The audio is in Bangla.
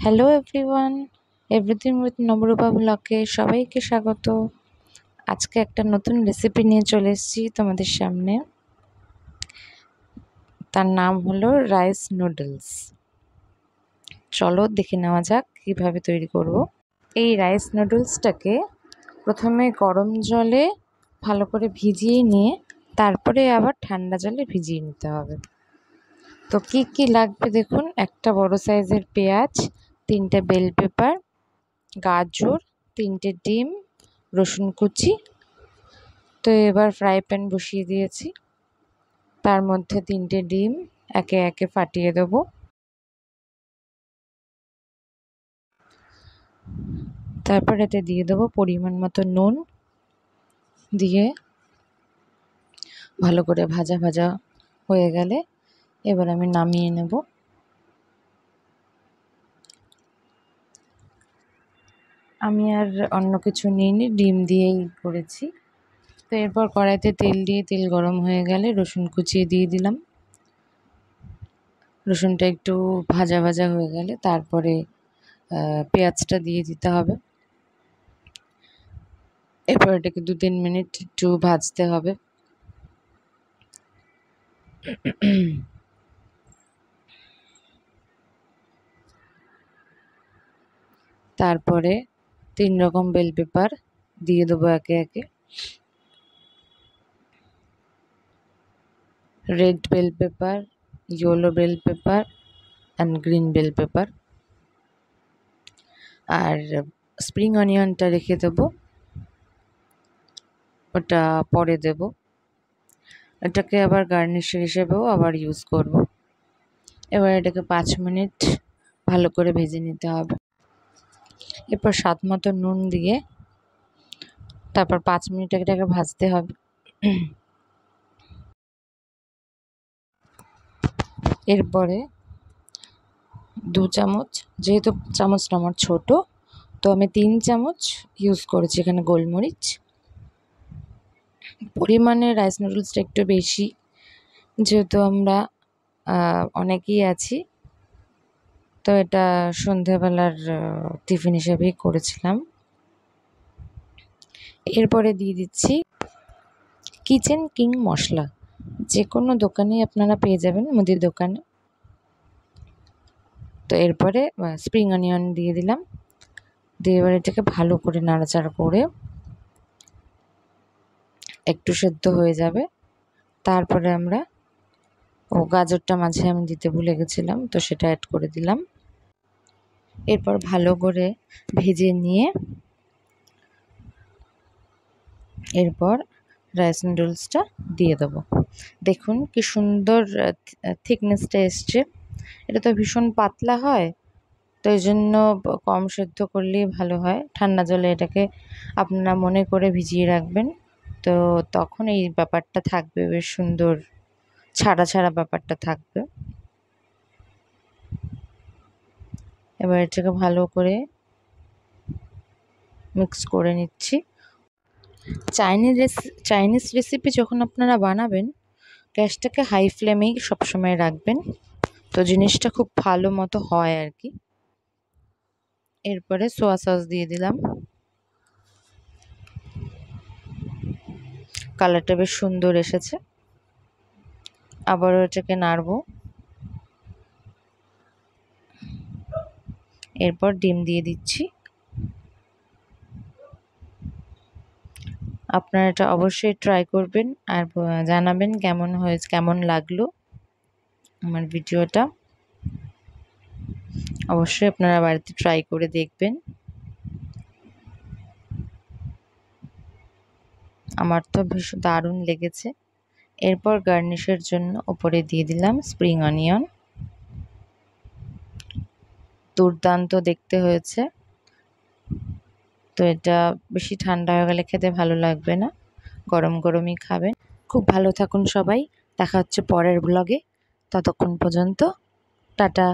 Hello everyone, everything with Nabarupa ব্লগে সবাইকে স্বাগত। আজকে একটা নতুন রেসিপি নিয়ে চলে এসেছি তোমাদের সামনে। তার নাম হলো রাইস নুডলস। চলো দেখে নেওয়া যাক কীভাবে তৈরি করব। এই রাইস নুডলসটাকে প্রথমে গরম জলে ভালো করে ভিজিয়ে নিয়ে তারপরে আবার ঠান্ডা জলে ভিজিয়ে নিতে হবে। তো কি কি লাগবে দেখুন, একটা বড় সাইজের পেঁয়াজ, 3টে বেল পেপার, গাজর, 3টে ডিম, রসুন কুচি। তো এবার ফ্রাই প্যান বসিয়ে দিয়েছি, তার মধ্যে 3টে ডিম একে একে ফাটিয়ে দেবো। তারপর এতে দিয়ে দেবো পরিমাণ মতো নুন, দিয়ে ভালো করে ভাজা ভাজা হয়ে গেলে এবার আমি নামিয়ে নেব। আমি আর অন্য কিছু নিইনি, ডিম দিয়েই করেছি। তো এরপর কড়াইতে তেল দিয়ে তেল গরম হয়ে গেলে রসুন কুচিয়ে দিয়ে দিলাম। রসুনটা একটু ভাজা ভাজা হয়ে গেলে তারপরে পেঁয়াজটা দিয়ে দিতে হবে। এরপর এটাকে 2-3 মিনিট একটু ভাজতে হবে। তারপরে 3 রকম বেল পেপার দিয়ে দেবো একে একে। Red bell pepper, yellow bell pepper and green bell pepper. আর স্প্রিং অনিয়নটা রেখে দেবো, ওটা পরে দেব। এটাকে আবার গার্নিশার হিসেবেও আবার ইউজ করব। এবার এটাকে 5 মিনিট ভালো করে ভেজে নিতে হবে। এরপর স্বাদ মতো নুন দিয়ে তারপর 5 মিনিট এটাকে ভাজতে হবে। এরপরে 2 চামচ, যেহেতু চামচটা আমার ছোট, তো আমি 3 চামচ ইউজ করেছি এখানে গোলমরিচ। পরিমাণে রাইস নুডলসটা একটু বেশি, যেহেতু আমরা অনেকেই আছি। তো এটা সন্ধেবেলার টিফিন হিসেবেই করেছিলাম। এরপরে দিয়ে দিচ্ছি কিচেন কিং মশলা, যে কোনো দোকানেই আপনারা পেয়ে যাবেন, মুদির দোকানে। তো এরপরে স্প্রিং অনিয়ন দিয়ে দিলাম, দিয়ে এবার এটাকে ভালো করে নাড়াচাড়া করে একটু সেদ্ধ হয়ে যাবে। তারপরে আমরা গাজরটা মাঝে আমি দিতে ভুলে গেছিলাম, তো সেটা অ্যাড করে দিলাম। এরপর ভালো করে ভেজে নিয়ে এরপর রাইস নুডলসটা দিয়ে দেবো। দেখুন কি সুন্দর থিকনেসটা এসছে। এটা তো ভীষণ পাতলা হয়, তো এই জন্য কম সেদ্ধ করলেই ভালো হয়। ঠান্ডা জলে এটাকে আপনারা মনে করে ভিজিয়ে রাখবেন, তো তখন এই ব্যাপারটা থাকবে, বেশ সুন্দর ছাড়া ছাড়া ব্যাপারটা থাকবে। এবার এটাকে ভালো করে মিক্স করে নিচ্ছি। চাইনিজ রেসিপি যখন আপনারা বানাবেন, গ্যাসটাকে হাই ফ্লেমেই সবসময় রাখবেন, তো জিনিসটা খুব ভালো মতো হয় আর কি। এরপরে সোয়া সস দিয়ে দিলাম, কালারটা বেশ সুন্দর এসেছে। আবারও এটাকে নাড়বো। এরপর ডিম দিয়ে দিচ্ছি। আপনারা এটা অবশ্যই ট্রাই করবেন আর জানাবেন কেমন হয়েছে, কেমন লাগলো আমার ভিডিওটা। অবশ্যই আপনারা বাড়িতে ট্রাই করে দেখবেন। আমার তো ভীষণ দারুণ লেগেছে। এরপর গার্নিশের জন্য ওপরে দিয়ে দিলাম স্প্রিং অনিয়ন। দুর্দান্ত দেখতে হয়েছে। তো এটা বেশি ঠান্ডা হয়ে গেলে খেতে ভালো লাগবে না, গরম গরমই খাবেন। খুব ভালো থাকুন সবাই, দেখা হচ্ছে পরের ব্লগে। ততক্ষণ পর্যন্ত টাটা।